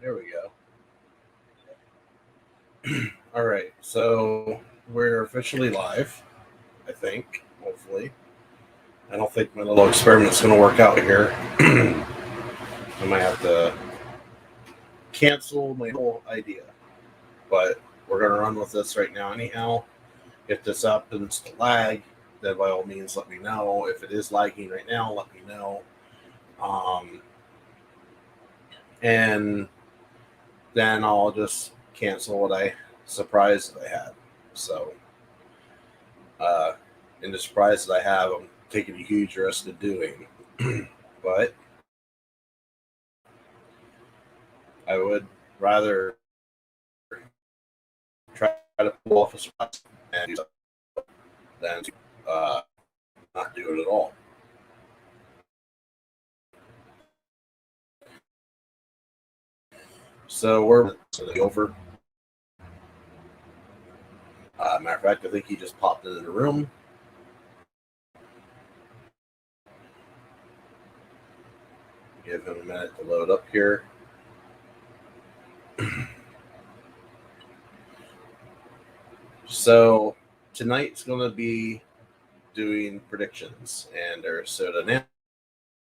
There we go. All right, so we're officially live, I think, hopefully. I don't think my little experiment's going to work out here. I might have to cancel my whole idea. But we're going to run with this right now anyhow. If this happens to lag, then by all means let me know. If it is lagging right now, let me know. And then I'll just cancel what I surprise that I had. So, in the surprise that I have, I'm taking a huge risk of doing. But I would rather try to pull off a surprise and do something than not do it at all. So we're over. Matter of fact, I think he just popped into the room. Give him a minute to load up here. So tonight's going to be doing predictions, and there's soda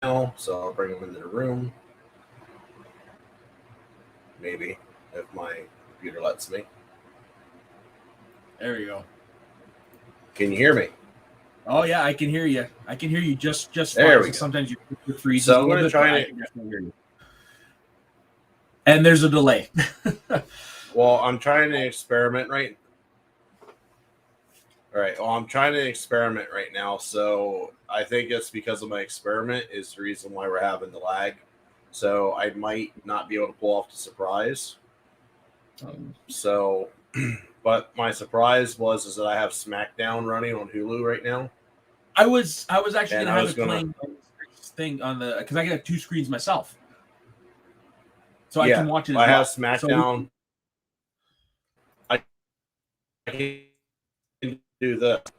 now, so I'll bring him into the room. Maybe, if my computer lets me. There you go. Can you hear me? Oh yeah, I can hear you. I can hear you just there fine. We go. Sometimes you freeze. So I'm going to try and hear you. And there's a delay. Well, I'm trying to experiment right. All right. Well, I'm trying to experiment right now, so I think it's because of my experiment is the reason why we're having the lag. So I might not be able to pull off the surprise. So, but my surprise is that I have SmackDown running on Hulu right now. I was actually going to have it playing on this thing on the because I got 2 screens myself, so I can watch it. I have SmackDown. So I can do that.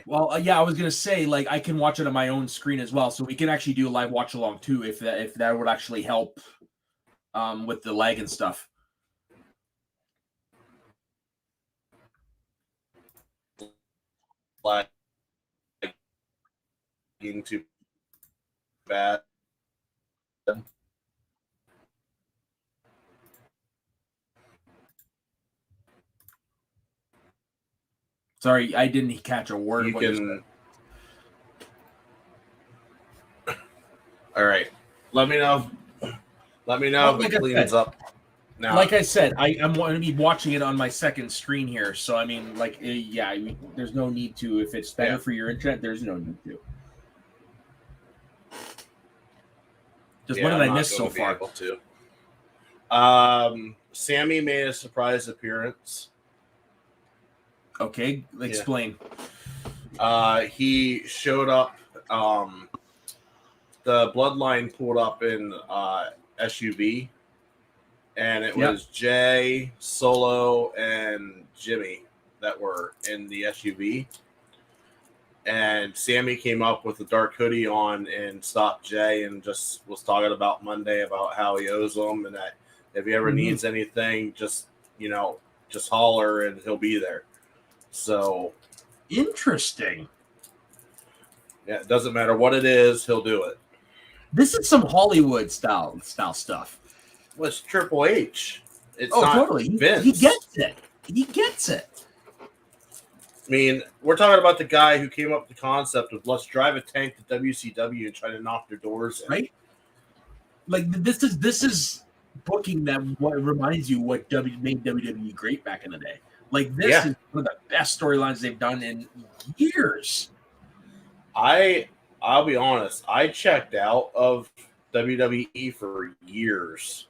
Well, yeah, I was gonna say like I can watch it on my own screen as well, so we can actually do a live watch along too if that would actually help with the lag and stuff. Like being too bad. Sorry, I didn't catch a word. You can. All right. Let me know. Let me know if it cleans up. Now, like I said, I'm going to be watching it on my second screen here. So, I mean, like, yeah, I mean, there's no need to. If it's better for your internet, there's no need to. Just what did I miss so far? Sammy made a surprise appearance. Okay, explain. He showed up. The Bloodline pulled up in SUV, and it was Jay, Solo, and Jimmy that were in the SUV. And Sammy came up with a dark hoodie on and stopped Jay and just was talking about Monday about how he owes him and that if he ever needs anything, just holler and he'll be there. So interesting. Yeah, it doesn't matter what it is, he'll do it. This is some Hollywood style stuff. Well, it's Triple H. It's totally. Vince. He gets it. He gets it. I mean, we're talking about the guy who came up with the concept of let's drive a tank to WCW and try to knock their doors in. Right? Like this is booking that what reminds you what made WWE great back in the day. Like this is one of the best storylines they've done in years. I'll be honest, I checked out of WWE for years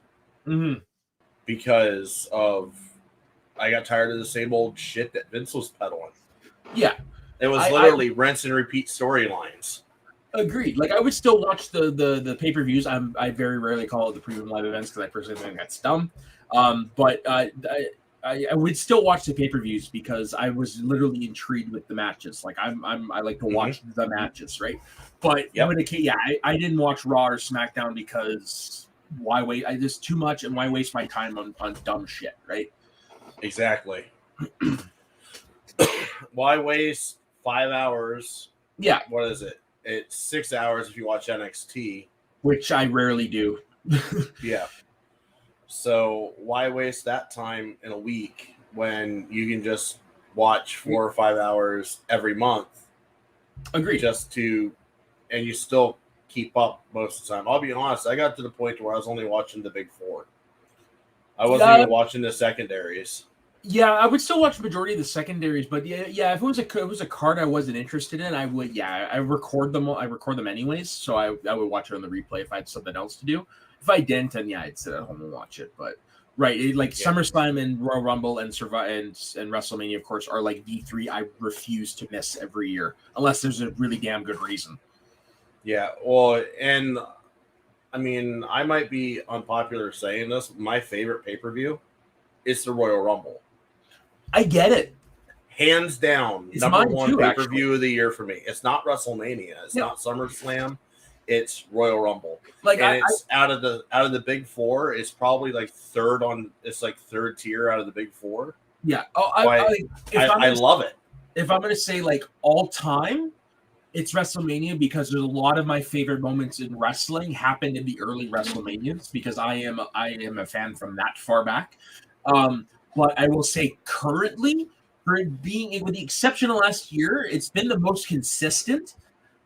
because I got tired of the same old shit that Vince was peddling. Yeah. It was literally rinse and repeat storylines. Agreed. Like I would still watch the pay-per-views. I very rarely call it the premium live events because I personally think that's dumb. But I would still watch the pay-per-views because I was literally intrigued with the matches. Like I like to watch the matches, right? But I didn't watch Raw or SmackDown because why wait? I just too much, and why waste my time on dumb shit, right? Exactly. Why waste 5 hours? Yeah. What is it? It's 6 hours if you watch NXT. Which I rarely do. Yeah. So why waste that time in a week when you can just watch 4 or 5 hours every month? Agreed. And you still keep up most of the time. I'll be honest, I got to the point where I was only watching the big four. I wasn't even watching the secondaries. Yeah, I would still watch the majority of the secondaries, but yeah, if it was a card I wasn't interested in, I would. Yeah, I record them. I record them anyways, so I would watch it on the replay if I had something else to do. If I didn't, then yeah, I'd sit at home and watch it. But right, SummerSlam and Royal Rumble and WrestleMania, of course, are like the three I refuse to miss every year unless there's a really damn good reason. Yeah, well, and I mean, I might be unpopular saying this. My favorite pay-per-view is the Royal Rumble. I get it. Hands down, it's number one pay-per-view of the year for me. It's not WrestleMania. It's not SummerSlam. It's Royal Rumble. Out of the big four, it's probably like third tier out of the big four. Yeah. I love it. If I'm gonna say like all time, it's WrestleMania because there's a lot of my favorite moments in wrestling happened in the early WrestleManias because I am a fan from that far back. But I will say currently, for being with the exception of last year, it's been the most consistent.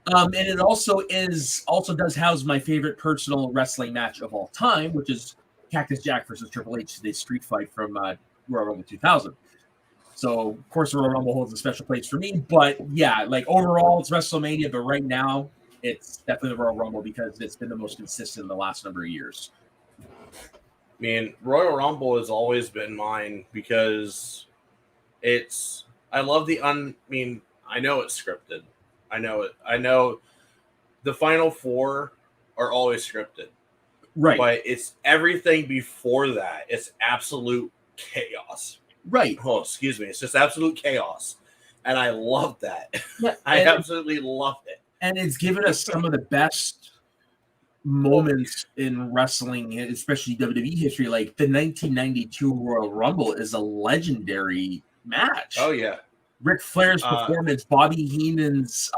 And it also does house my favorite personal wrestling match of all time, which is Cactus Jack versus Triple H, the street fight from Royal Rumble 2000. So, of course, Royal Rumble holds a special place for me. But, yeah, like, overall, it's WrestleMania. But right now, it's definitely the Royal Rumble because it's been the most consistent in the last number of years. I mean, Royal Rumble has always been mine because I love I know it's scripted. I know it. I know the Final Four are always scripted. Right. But it's everything before that. It's absolute chaos. Right. Oh, excuse me. It's just absolute chaos. And I love that. Yeah, I absolutely love it. And it's given us some of the best moments in wrestling, especially WWE history. Like the 1992 Royal Rumble is a legendary match. Oh, yeah. Ric Flair's performance, Bobby Heenan's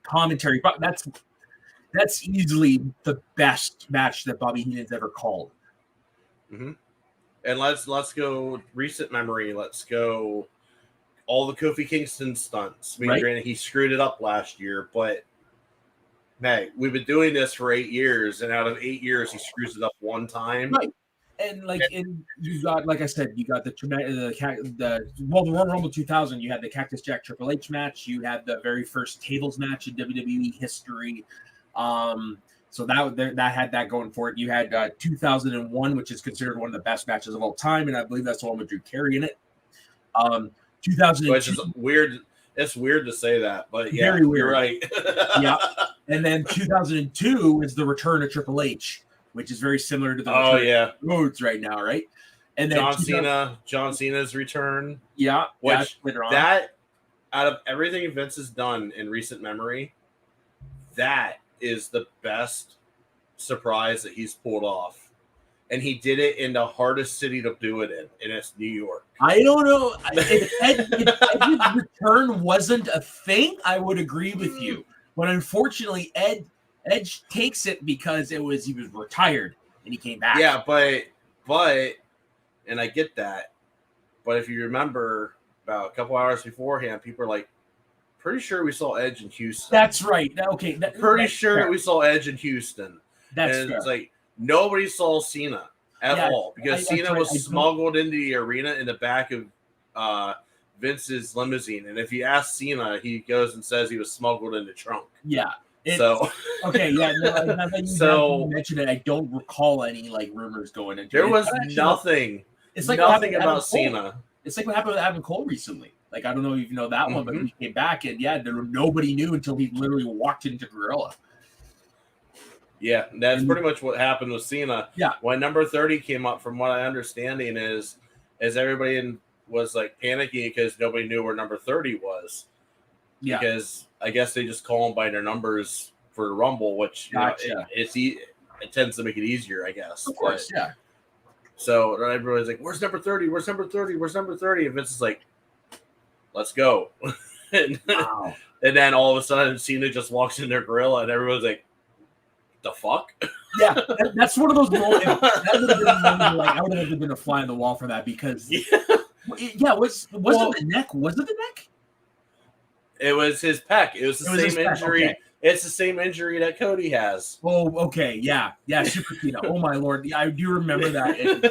commentary. That's easily the best match that Bobby Heenan's ever called. Mm-hmm. And let's go recent memory. Let's go all the Kofi Kingston stunts. I mean, granted, he screwed it up last year, but man, we've been doing this for 8 years, and out of 8 years, he screws it up one time. Right. And you got, like I said, you got the Royal Rumble 2000. You had the Cactus Jack Triple H match. You had the very first tables match in WWE history. So that had that going for it. You had 2001, which is considered one of the best matches of all time, and I believe that's the one with Drew Carey in it. 2002, which is weird. It's weird to say that, but yeah, very weird. You're right. Yeah. And then 2002 is the return of Triple H, which is very similar to the Rhodes right now, right? And then John Cena's return. Yeah, which that out of everything Vince has done in recent memory, that is the best surprise that he's pulled off. And he did it in the hardest city to do it in, and it's New York. I don't know. If Edge's return wasn't a thing, I would agree with you. But unfortunately, Edge takes it because he was retired and he came back. Yeah, but and I get that. But if you remember, about a couple hours beforehand, people are like, pretty sure we saw Edge in Houston. That's right. Okay. Pretty sure we saw Edge in Houston. That's and fair. It's like nobody saw Cena at all because Cena was smuggled into the arena in the back of Vince's limousine. And if you ask Cena, he goes and says he was smuggled in the trunk. Yeah. Okay, yeah. No, you mentioned it. I don't recall any rumors going into it. There was nothing. It's like nothing about Cena. It's like what happened with Adam Cole recently. Like, I don't know if you know that one, but he came back and nobody knew until he literally walked into Gorilla. Yeah, that's pretty much what happened with Cena. Yeah. When number 30 came up, from what I understanding is everybody was like panicking because nobody knew where number 30 was. Yeah. Because I guess they just call them by their numbers for the Rumble, which gotcha. it tends to make it easier, I guess. Of course, yeah. So everybody's like, "Where's number 30? Where's number 30? Where's number 30?" And Vince is like, "Let's go." and then all of a sudden, Cena just walks in their gorilla, and everyone's like, "The fuck?" Yeah, that's one of those moments. That would have been a moment like I would have been a fly on the wall for that because wasn't the neck? Was it the neck? It was his pec. It was the same injury. Okay. It's the same injury that Cody has. Oh, okay, yeah, Super Cena. Oh my lord, yeah, I do remember that. And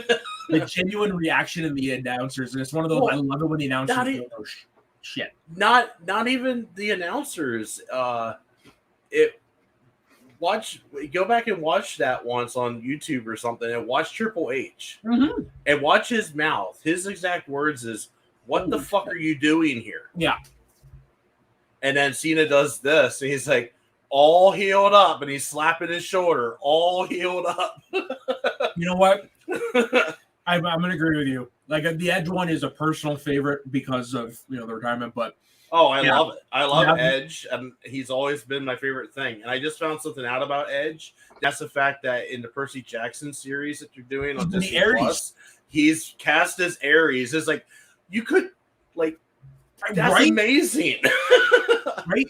the genuine reaction in the announcers, and it's one of those. I love it when the announcers go, shit. Not even the announcers. Go back and watch that once on YouTube or something, and watch Triple H and watch his mouth. His exact words is, "What the fuck are you doing here?" Yeah. And then Cena does this, and he's like, all healed up, and he's slapping his shoulder, all healed up. You know what? I'm going to agree with you. Like the Edge one is a personal favorite because of the retirement, but I love it. I love Edge, and he's always been my favorite thing. And I just found something out about Edge. That's the fact that in the Percy Jackson series that you're doing on Disney Plus, he's cast as Ares. It's like you could that's amazing, right?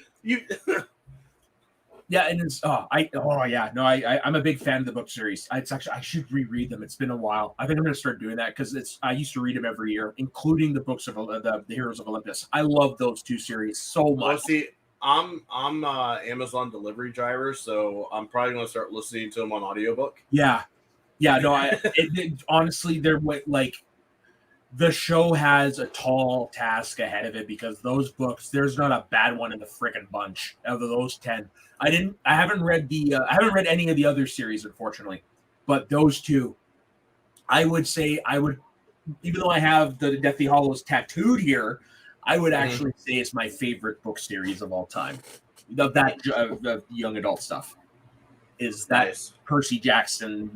Yeah, and it's I'm a big fan of the book series. I should reread them. It's been a while. I think I'm going to start doing that because I used to read them every year, including the books of the Heroes of Olympus. I love those two series so much. Well, see, I'm Amazon delivery driver, so I'm probably going to start listening to them on audiobook. Yeah. No, honestly, they're the show has a tall task ahead of it because those books, there's not a bad one in the freaking bunch out of those 10. I haven't read any of the other series, unfortunately, but those two, I would say even though I have the Deathly Hallows tattooed here, I would actually say it's my favorite book series of all time. The young adult stuff is that nice. Percy Jackson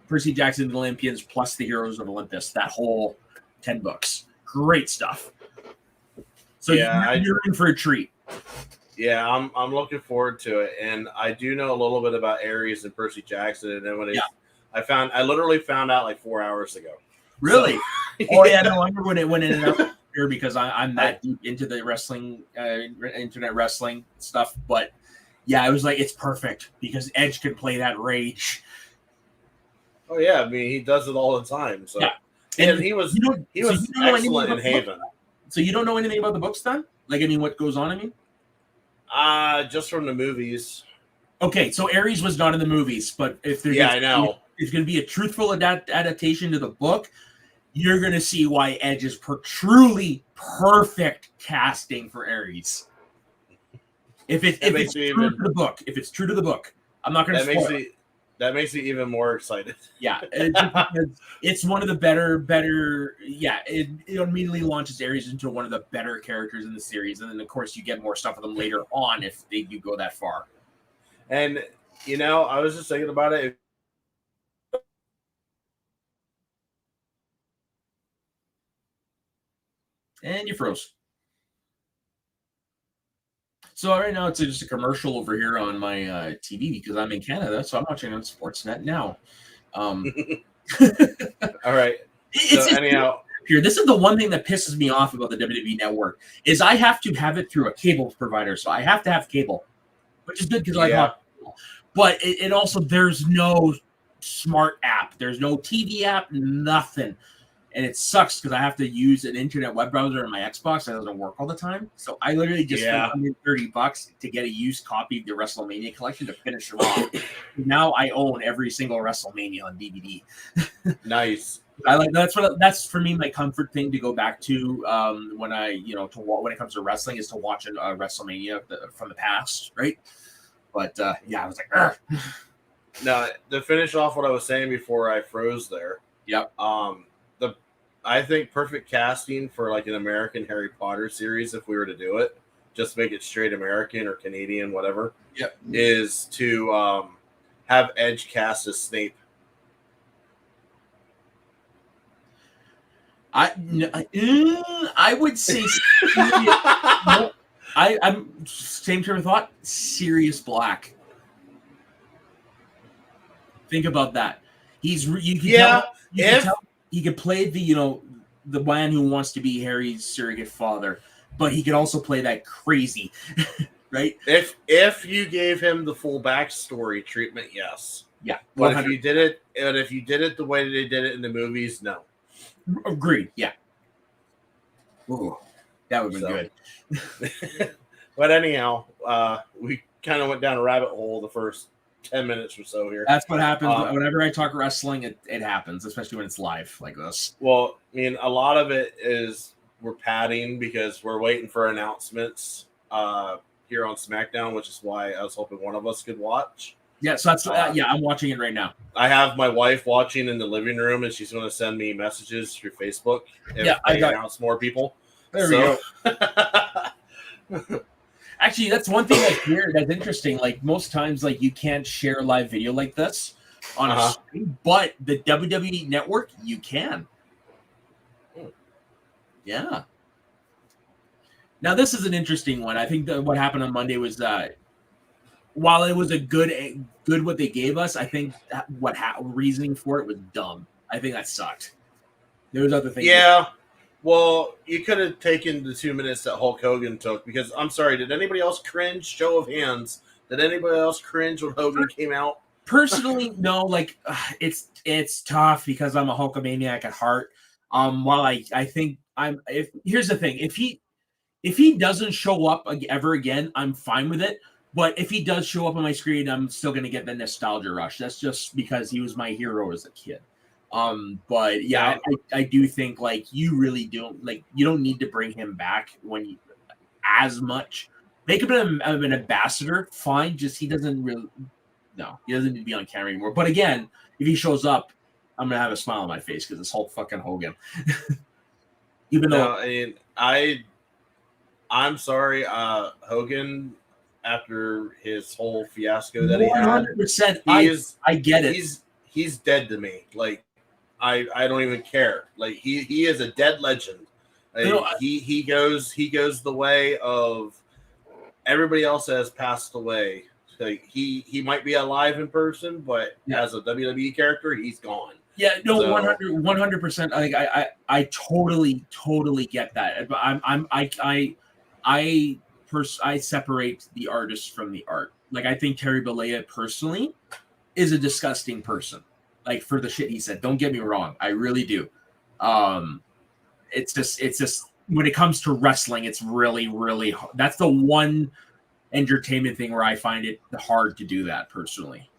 Percy Jackson and the Olympians plus the Heroes of Olympus, that whole 10 books. Great stuff. So you're in for a treat. Yeah, I'm looking forward to it. And I do know a little bit about Ares and Percy Jackson. And then I literally found out 4 hours ago. Really? So, oh yeah, no wonder when it ended up here because I'm that deep into the wrestling, internet wrestling stuff. But yeah, it was it's perfect because Edge could play that rage. Oh yeah, I mean he does it all the time. So and he was excellent in Haven. So you don't know anything about the books then? What goes on? Just from the movies. Okay, so Ares was not in the movies, but if there's I know it's going to be a truthful adaptation to the book, you're going to see why Edge is truly perfect casting for Ares. If it's true to the book, I'm not going to spoil it. That makes me even more excited. Yeah, it's one of the better. Yeah, it immediately launches Ares into one of the better characters in the series, and then of course you get more stuff with them later on if they do go that far. And I was just thinking about it. And you froze. So right now it's just a commercial over here on my TV because I'm in Canada, so I'm watching on Sportsnet now. All right. Anyhow, here, this is the one thing that pisses me off about the WWE Network is I have to have it through a cable provider, so I have to have cable, which is good because I have. But it also there's no smart app, there's no TV app, nothing. And it sucks because I have to use an internet web browser on my Xbox that doesn't work all the time. So I literally just spent $130 to get a used copy of the WrestleMania collection to finish it off. Now I own every single WrestleMania on DVD. Nice. That's for me my comfort thing to go back to when when it comes to wrestling is to watch a WrestleMania from the past, right? But I was like, ugh. Now to finish off what I was saying before I froze there. Yep. I think perfect casting for an American Harry Potter series, if we were to do it, just make it straight American or Canadian, whatever. Yep. Is to have Edge cast as Snape. I would say I'm same term of thought. Sirius Black. Think about that. You can tell he could play the the man who wants to be Harry's surrogate father, but he could also play that crazy, right? If you gave him the full backstory treatment, yes. Yeah. But if you did it the way they did it in the movies, no. Agreed. Yeah. Ooh, that would have been good. But anyhow, we kind of went down a rabbit hole the first 10 minutes or so here. That's what happens whenever I talk wrestling. It happens, especially when it's live like this. Well, I mean, a lot of it is we're padding because we're waiting for announcements here on SmackDown, which is why I was hoping one of us could watch. Yeah, so that's I'm watching it right now. I have my wife watching in the living room, and she's going to send me messages through Facebook if they announce more people. There we go. Actually, that's one thing that's weird. That's interesting. Like most times, like you can't share live video like this on a screen, but the WWE Network you can. Yeah. Now this is an interesting one. I think that what happened on Monday was while it was a good what they gave us, I think reasoning for it was dumb. I think that sucked. There was other things. Yeah. Well, you could have taken the 2 minutes that Hulk Hogan took because I'm sorry, did anybody else cringe? Show of hands. Did anybody else cringe when Hogan came out? Personally, no. Like it's tough because I'm a Hulkamaniac at heart. While I think here's the thing, if he doesn't show up ever again, I'm fine with it. But if he does show up on my screen, I'm still gonna get the nostalgia rush. That's just because he was my hero as a kid. But yeah, I do think like you really don't you don't need to bring him back as much. Make him an ambassador, fine. Just he doesn't need to be on camera anymore. But again, if he shows up, I'm gonna have a smile on my face because it's Hulk fucking Hogan. Even though I'm sorry, Hogan. After his whole fiasco that he had, 100%, I get it. He's dead to me. Like I don't even care. Like he is a dead legend. He goes the way of everybody else that has passed away. Like he might be alive in person, but as a WWE character, he's gone. Yeah, no, 100%. Like I totally get that. But I separate the artist from the art. Like I think Terry Bollea personally is a disgusting person. Like for the shit he said. Don't get me wrong, I really do. It's just when it comes to wrestling, it's really, really hard. That's the one entertainment thing where I find it hard to do that personally.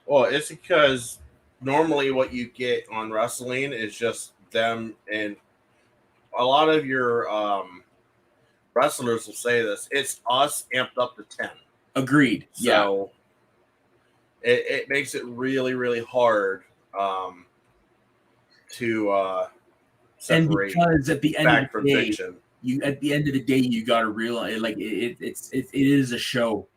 Well, it's because normally what you get on wrestling is just them, and a lot of your wrestlers will say this. It's us amped up to 10. Agreed. So it makes it really, really hard to separate. And because at the end of the day, fiction. You got to realize like it is a show.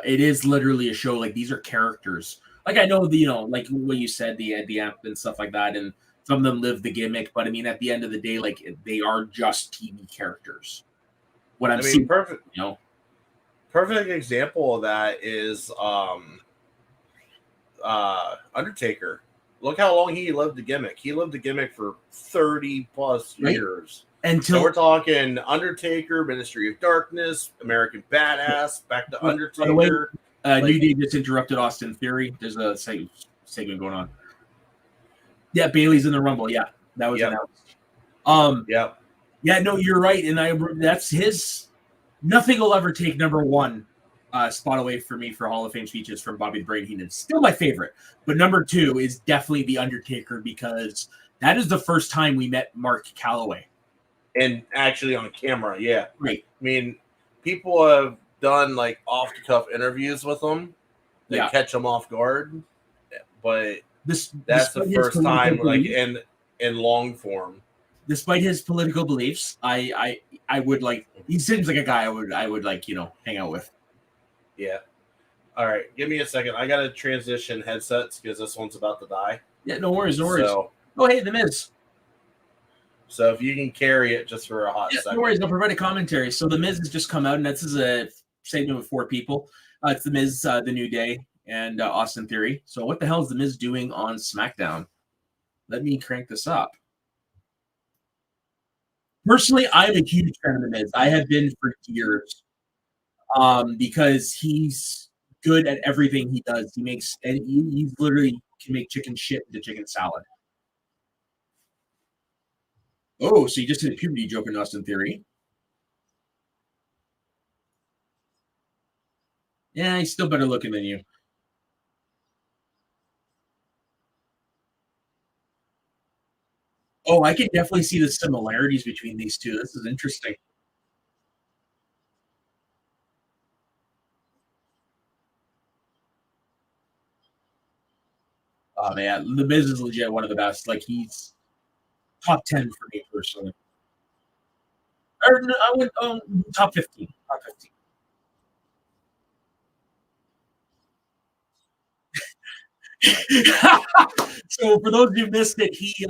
It is literally a show. Like these are characters. Like I know like what you said, the amp and stuff like that, and some of them live the gimmick. But I mean, at the end of the day, like they are just TV characters. What I'm seeing, perfect. Perfect example of that is Undertaker. Look how long he lived the gimmick. He lived the gimmick for 30 plus years. So we're talking Undertaker, Ministry of Darkness, American Badass, back to Undertaker. New Day just interrupted Austin Theory. There's a segment going on. Yeah, Bailey's in the Rumble. Yeah, that was announced. Yeah, no, you're right, and that's his. Nothing will ever take number one spot away for me for Hall of Fame speeches from Bobby the Brain Heenan. Still my favorite, but number two is definitely the Undertaker because that is the first time we met Mark Calloway, and actually on camera. Yeah, right. I mean, people have done like off the cuff interviews with him. They catch him off guard, but that's the first time, like in long form. Despite his political beliefs, I would like. He seems like a guy I would like hang out with. Yeah. All right, give me a second. I gotta transition headsets because this one's about to die. Yeah, no worries. So, hey, The Miz. So if you can carry it just for a hot second. No worries. I'll provide a commentary. So The Miz has just come out, and this is a segment with 4 people. It's The Miz, The New Day, and Austin Theory. So what the hell is The Miz doing on SmackDown? Let me crank this up. Personally, I'm a huge fan of The Miz. I have been for years because he's good at everything he does. He literally can make chicken shit into chicken salad. Oh, so you just did a puberty joke in Austin Theory? Yeah, he's still better looking than you. Oh, I can definitely see the similarities between these two. This is interesting. Oh man, The Miz is legit one of the best. Like he's top 10 for me personally. Or no, I went top 15. Top 15. So for those who missed it, he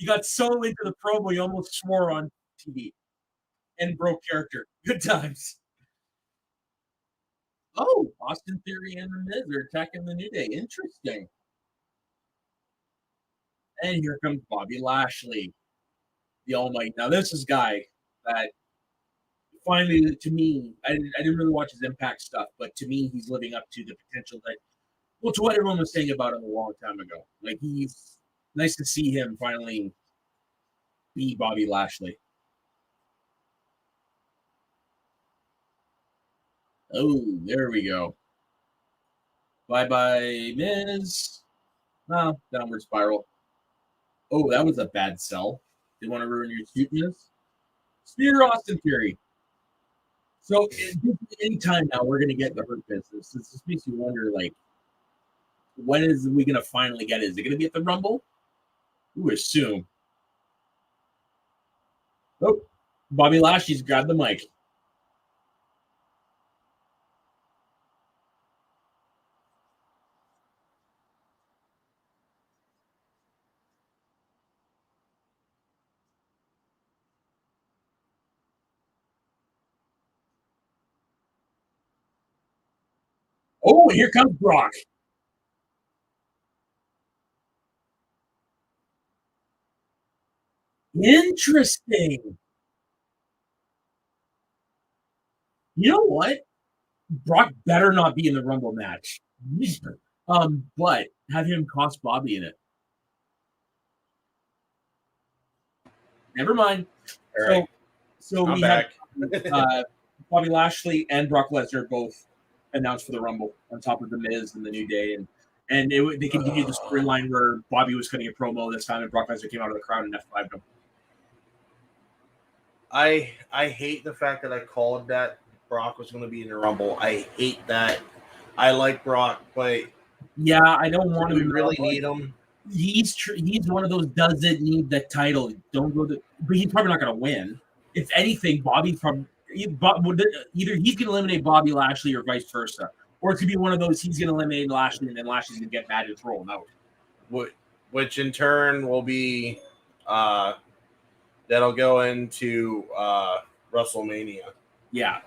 got so into the promo he almost swore on TV and broke character. Good times. Oh, Austin Theory and The Miz are attacking the New Day. Interesting. And here comes Bobby Lashley, the Almighty. Now this is a guy that finally, to me, I didn't really watch his Impact stuff, but to me, he's living up to the potential that, well, to what everyone was saying about him a long time ago. Like he's nice to see him finally be Bobby Lashley. Oh, there we go. Bye-bye, Miz. No, downward spiral. Oh, that was a bad sell. They want to ruin your suit, Miz? Spear Austin Theory. So anytime now we're going to get the Hurt Business. This just makes you wonder, like, when is we going to finally get it? Is it going to be at the Rumble? Ooh, assume. Oh, Bobby Lashley's grabbed the mic. Oh, here comes Brock. Interesting. You know what? Brock better not be in the Rumble match. But have him cost Bobby in it. Never mind. All right. So I'm we back. have Bobby Lashley and Brock Lesnar both announced for the Rumble on top of The Miz and the New Day, and they continued the storyline where Bobby was cutting a promo this time, and Brock Lesnar came out of the crowd and F5'd him. I hate the fact that I called that Brock was going to be in the Rumble. I hate that. I like Brock, but yeah, I don't want do him. we really need him? He's one of those doesn't need the title. Don't go to, but he's probably not going to win. If anything, Bobby's probably either he's going to eliminate Bobby Lashley or vice versa, or it could be one of those he's going to eliminate Lashley and then Lashley's going to get mad and throw him out. Which in turn will be that'll go into WrestleMania. Yeah.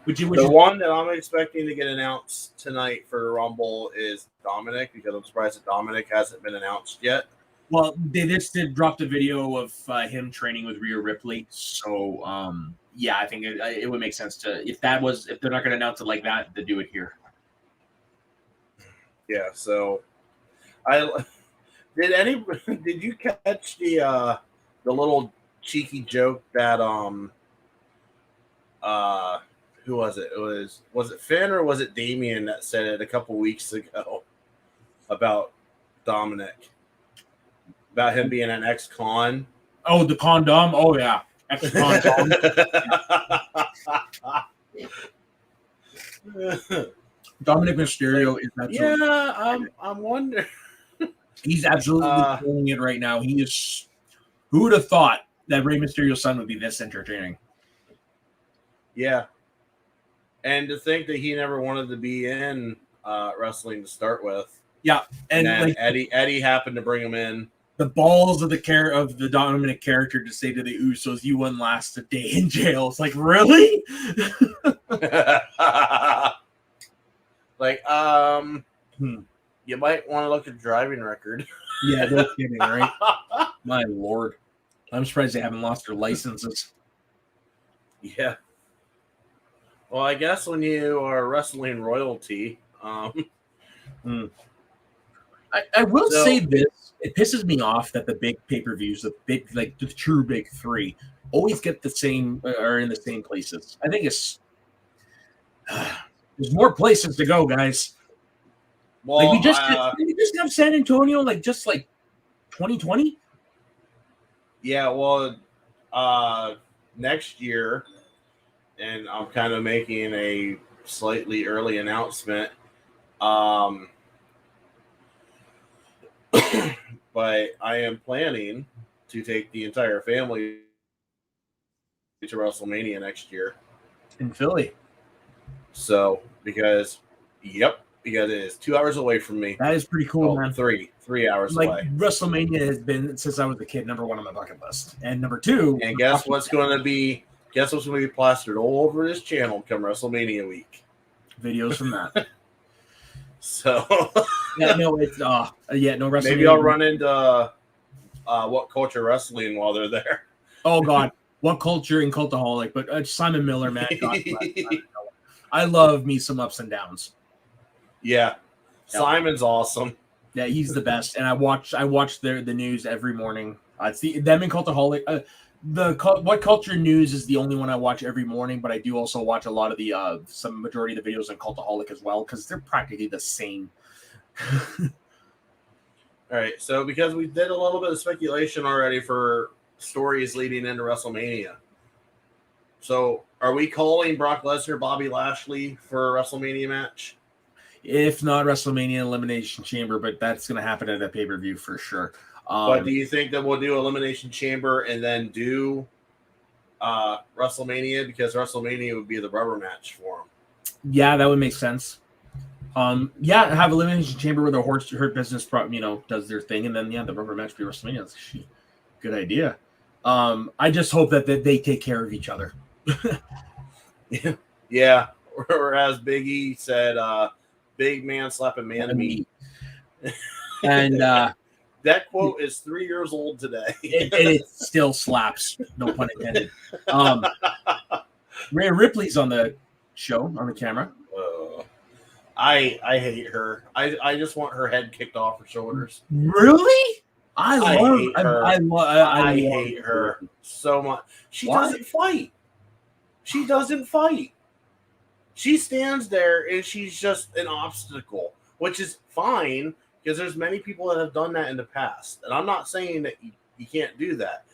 The one that I'm expecting to get announced tonight for Rumble is Dominic, because I'm surprised that Dominic hasn't been announced yet. Well, they just dropped a video of him training with Rhea Ripley. So, yeah, I think it would make sense to, if they're not going to announce it like that, to do it here. Yeah, so did you catch the little cheeky joke that who was it? Was it Finn or was it Damien that said it a couple weeks ago about Dominic? About him being an ex-con. Oh, the condom? Oh, yeah. Ex-condom. Dominic Mysterio is absolutely... Yeah, I'm wondering. He's absolutely doing it right now. He is... Who would have thought that Rey Mysterio's son would be this entertaining? Yeah. And to think that he never wanted to be in wrestling to start with. Yeah. And then like, Eddie happened to bring him in. The balls of the Dominic character to say to the Usos, "You wouldn't last a day in jail." It's like, really? Like, you might want to look at driving record. Yeah, no kidding, right? My lord. I'm surprised they haven't lost their licenses. Yeah. Well, I guess when you are wrestling royalty, I will say this. It pisses me off that the big pay-per-views, the true big three, always get the same, are in the same places. I think it's there's more places to go, guys. well, Like we just have San Antonio, like 2020. Yeah, well, next year, and I'm kind of making a slightly early announcement. But I am planning to take the entire family to WrestleMania next year in Philly. So, because it is 2 hours away from me. That is pretty cool, man. 3 hours away. WrestleMania has been, since I was a kid, number one on my bucket list. And number two. And guess what's going to be plastered all over this channel come WrestleMania week? Videos from that. So. No WrestleMania. Maybe I'll run into What Culture Wrestling while they're there. Oh, God. What Culture and Cultaholic. But Simon Miller, man. God, I love me some ups and downs. Yeah. Simon's awesome. Yeah, he's the best. And I watch the news every morning. It's them and Cultaholic. What Culture News is the only one I watch every morning, but I do also watch a lot of the some majority of the videos on Cultaholic as well, because they're practically the same. All right, so because we did a little bit of speculation already for stories leading into WrestleMania, so are we calling Brock Lesnar, Bobby Lashley for a WrestleMania match? If not WrestleMania Elimination Chamber, but that's going to happen at a pay-per-view for sure. But do you think that we'll do Elimination Chamber and then do WrestleMania, because WrestleMania would be the rubber match for them? Yeah, that would make sense. Have Elimination Chamber where the Hurt Business, does their thing, and then the rubber match be WrestleMania. That's a good idea. I just hope that they take care of each other. Yeah. Or as Big E said, big man slapping man to meat. And that quote is 3 years old today. it still slaps. No pun intended. Rhea Ripley's on the show, on the camera. I hate her. I just want her head kicked off her shoulders. Really? I hate her so much. She doesn't fight. She stands there and she's just an obstacle, which is fine because there's many people that have done that in the past. And I'm not saying that you can't do that.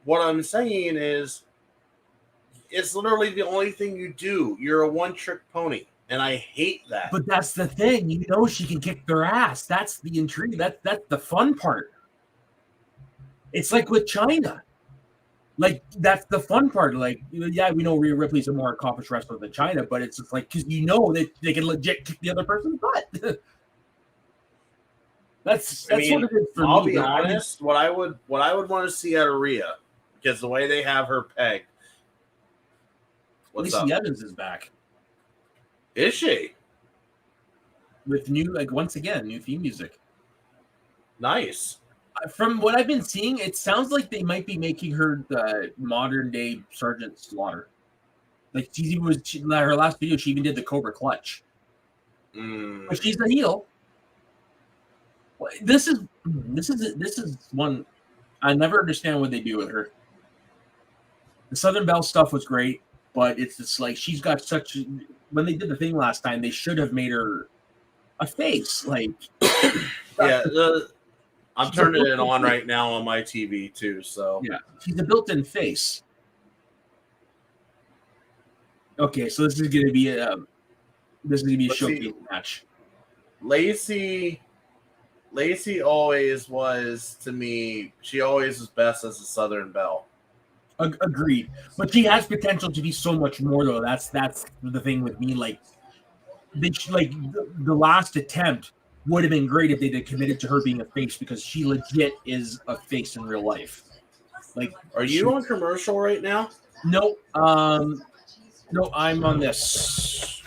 What I'm saying is it's literally the only thing you do. You're a one-trick pony. And I hate that. But that's the thing. She can kick their ass. That's the intrigue. That's the fun part. It's like with China. Like, that's the fun part. Like, yeah, we know Rhea Ripley's a more accomplished wrestler than China, but it's just like, because that they can legit kick the other person's butt. That's what it is for me. I'll be honest. What I would want to see out of Rhea, because the way they have her pegged. Lacey Evans is back. Is she? With new theme music. Nice. From what I've been seeing, it sounds like they might be making her the modern day Sergeant Slaughter. Like her last video, she even did the Cobra Clutch. But she's a heel. This is one I never understand what they do with her. The Southern Belle stuff was great, but it's just like she's got such. When they did the thing last time, they should have made her a face. Like, yeah, I'm turning it on right now on my TV too. So yeah, she's a built-in face. Okay, so this is going to be a showcase match. Lacey always was, to me, she always was best as a Southern Belle. Agreed, but she has potential to be so much more, though. That's the thing with me. Like, the last attempt would have been great if they had committed to her being a face, because she legit is a face in real life. Like, are you on commercial right now? No, no, I'm on this.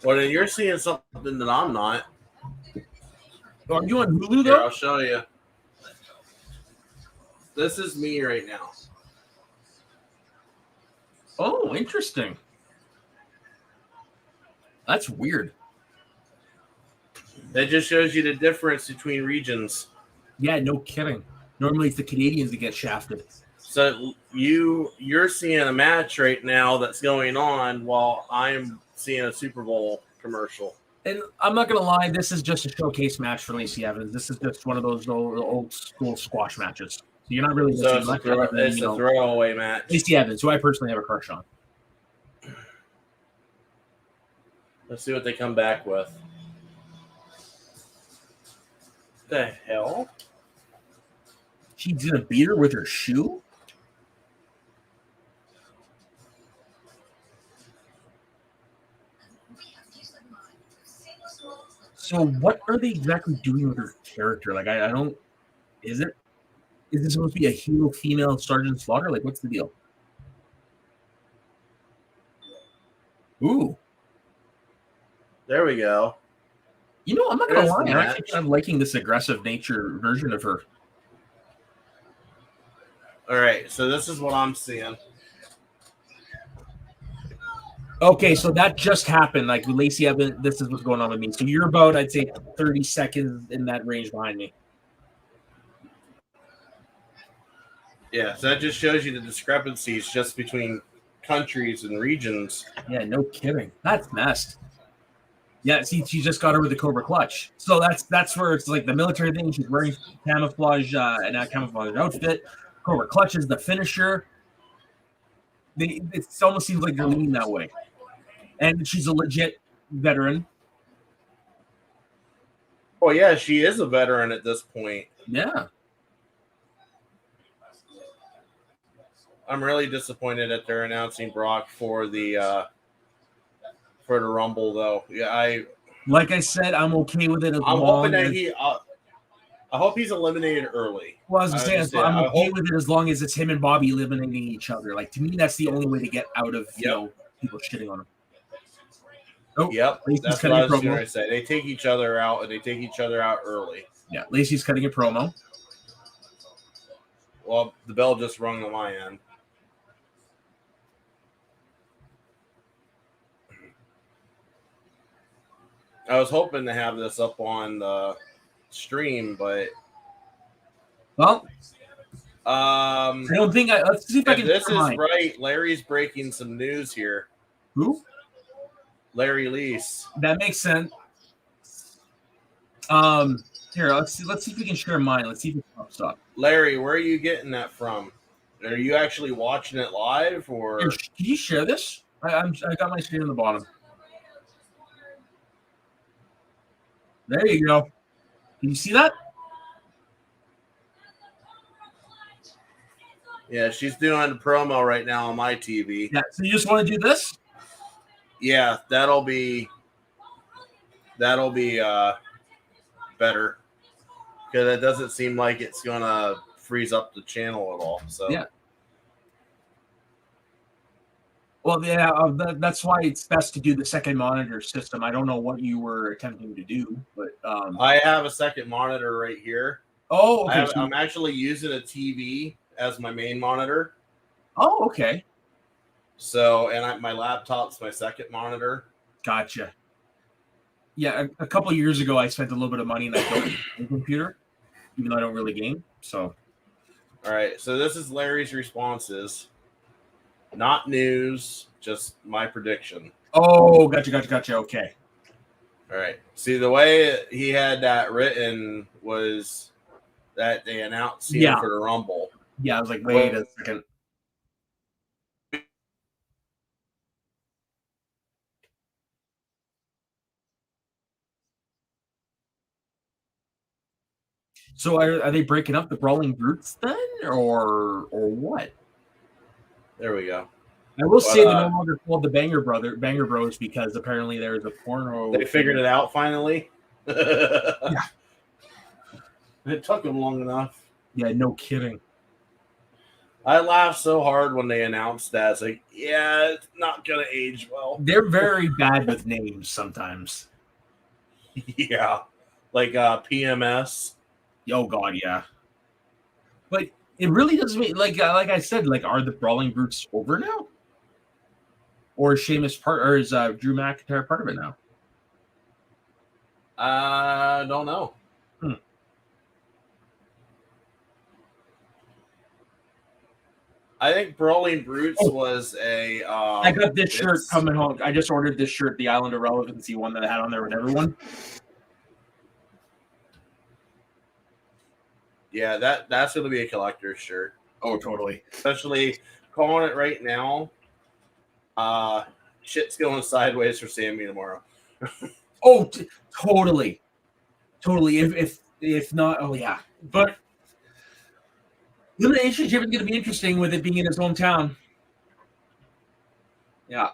Well, then you're seeing something that I'm not. Are you on Hulu Here, though? I'll show you. This is me right now. Oh, interesting. That's weird. That just shows you the difference between regions. Yeah, no kidding. Normally it's the Canadians that get shafted. So you're seeing a match right now that's going on while I'm seeing a Super Bowl commercial. And I'm not gonna lie, this is just a showcase match for Lacey Evans. This is just one of those old school squash matches. So you're not really So missing it's, much. it's a throwaway match. Lacey Evans, who I personally have a crush on. Let's see what they come back with. The hell? She's gonna beat her with her shoe? So what are they exactly doing with her character? Like I don't. Is this supposed to be a heel female Sergeant Slaughter? Like what's the deal? Ooh. There we go. You know, I'm not gonna lie. I'm match. actually kind of liking this aggressive nature version of her. All right, so this is what I'm seeing. Okay, so that just happened. Like Lacey Evans, this is what's going on with me. So you're about, I'd say, 30 seconds in that range behind me. Yeah, so that just shows you the discrepancies just between countries and regions. Yeah, no kidding. That's messed. Yeah, see, she just got her with the Cobra Clutch. So that's where it's like the military thing. She's wearing camouflage and that camouflage outfit. Cobra Clutch is the finisher. It almost seems like they're leaning that way. And she's a legit veteran. Well, yeah, she is a veteran at this point. Yeah. I'm really disappointed that they're announcing Brock for the Rumble, though. Yeah, like I said, I'm okay with it. I'm hoping that I hope he's eliminated early. Well, I was gonna say, I'm okay with it as long as it's him and Bobby eliminating each other. Like to me, that's the only way to get out of people shitting on him. Oh, yep, that's what I was going to say. They take each other out, and they take each other out early. Yeah, Lacey's cutting a promo. Well, the bell just rung on my end. I was hoping to have this up on the stream, but I don't think let's see if I can. This is right. Larry's breaking some news here. Who? Larry Lease. That makes sense. Here, let's see if we can share mine. Let's see if it pops up. Larry, where are you getting that from? Are you actually watching it live, or here, can you share this? I got my screen on the bottom. There you go. Can you see that? Yeah, she's doing a promo right now on my TV. Yeah, so you just want to do this? Yeah, that'll be better because it doesn't seem like it's gonna freeze up the channel at all. So yeah. Well, yeah, that's why it's best to do the second monitor system. I don't know what you were attempting to do, but I have a second monitor right here. Oh, okay. I'm actually using a TV as my main monitor. Oh, okay. So, and my laptop's my second monitor. Gotcha. Yeah, a couple of years ago, I spent a little bit of money and I built a computer, even though I don't really game. So, all right. So this is Larry's responses. Not news, just my prediction. Oh, gotcha. Okay. All right. See, the way he had that written was that they announced him for the Rumble. Yeah, I was like, wait a second. So are they breaking up the Brawling Brutes then, or what? There we go. I will say they're no longer called the Banger Bros because apparently there's a porno. They figured it out finally. Yeah. It took them long enough. Yeah, no kidding. I laughed so hard when they announced that. It's like, yeah, it's not gonna age well. They're very bad with names sometimes. Yeah, like PMS. Oh God, yeah. But it really doesn't mean like I said, like are the Brawling Brutes over now, or is Sheamus part, or is Drew McIntyre part of it now? Don't know. I think Brawling Brutes was a. I got this shirt coming home. I just ordered this shirt, the Island of Relevancy one that I had on there with everyone. Yeah, that's going to be a collector's shirt. Oh, totally. Especially calling it right now. Shit's going sideways for Sammy tomorrow. Oh, totally. If not, oh yeah. But Elimination Chamber is going to be interesting with it being in his hometown. Yeah.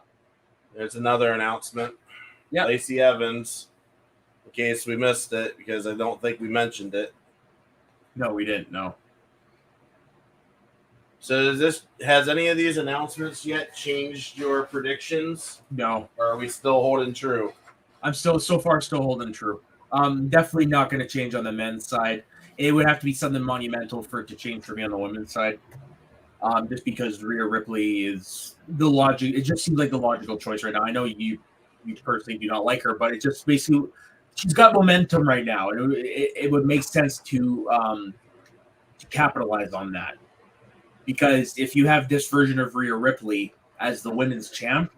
There's another announcement. Yeah. Lacey Evans, in case we missed it, because I don't think we mentioned it. No, we didn't. No. So has any of these announcements yet changed your predictions? No. Or are we still holding true? I'm so far holding true. Definitely not going to change on the men's side. It would have to be something monumental for it to change for me on the women's side. Just because Rhea Ripley is the logic. It just seems like the logical choice right now. I know you personally do not like her, but it just basically she's got momentum right now, and it would make sense to capitalize on that. Because if you have this version of Rhea Ripley as the women's champ,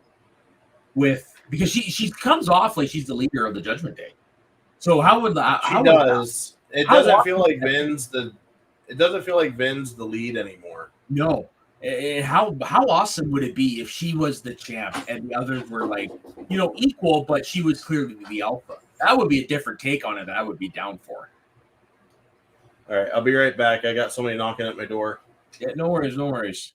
because she comes off like she's the leader of the Judgment Day. So how would that? She does. It doesn't feel like Vin's the lead anymore. No. How awesome would it be if she was the champ and the others were like, equal, but she was clearly the alpha? That would be a different take on it that I would be down for. All right, I'll be right back. I got somebody knocking at my door. Yeah, no worries.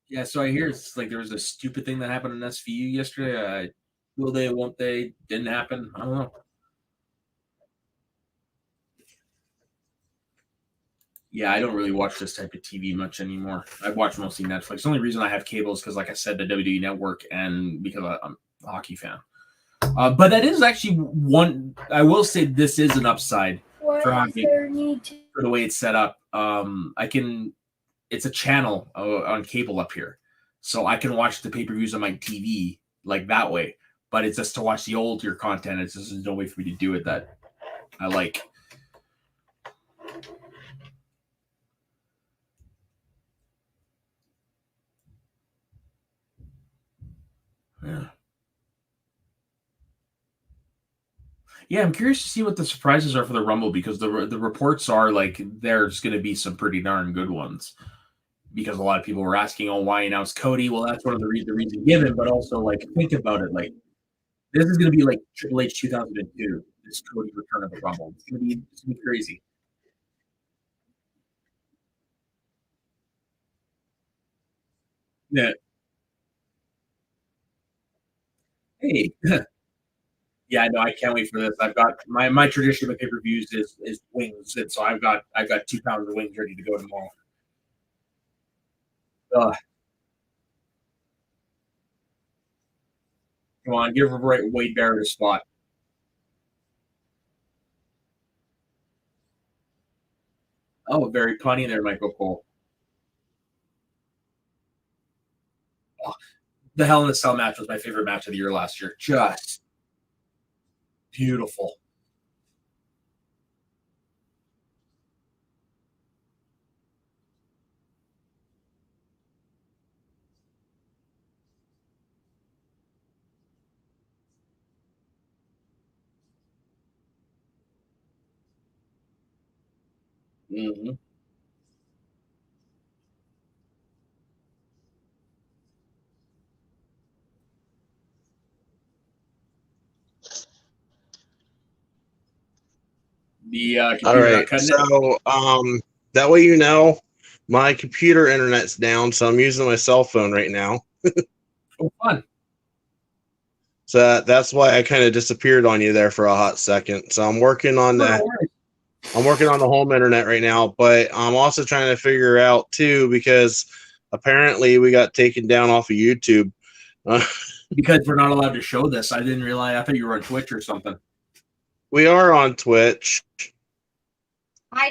Yeah, so I hear it's like there was a stupid thing that happened in SVU yesterday. Will they, won't they? Didn't happen. I don't know. Yeah, I don't really watch this type of TV much anymore. I watch mostly Netflix. The only reason I have cable is because, like I said, the WWE Network, and because I'm a hockey fan. But that is actually one. I will say this is an upside for hockey for the way it's set up. It's a channel on cable up here, so I can watch the pay-per-views on my TV like that way. But it's just to watch the older content. It's just no way for me to do it that I like. Yeah, I'm curious to see what the surprises are for the Rumble, because the reports are like there's going to be some pretty darn good ones. Because a lot of people were asking, why announce Cody? Well, that's one of the reason given, but also like think about it, like this is going to be like Triple H 2002. This Cody return of the Rumble. It's going to be crazy. Yeah. Hey. Yeah, no, I can't wait for this. I've got my tradition with pay-per-views is wings, and so I've got 2 pounds of wings ready to go tomorrow. Come on, give Wade Barrett a spot. Oh, very punny there, Michael Cole. Oh, the Hell in a Cell match was my favorite match of the year last year. Just beautiful. Mm-hmm. All right, so that way my computer internet's down, so I'm using my cell phone right now. Oh, fun. So that's why I kind of disappeared on you there for a hot second. So I'm working on that. I'm working on the home internet right now, but I'm also trying to figure out too, because apparently we got taken down off of YouTube. Because we're not allowed to show this. I didn't realize. I thought you were on Twitch or something. We are on Twitch. I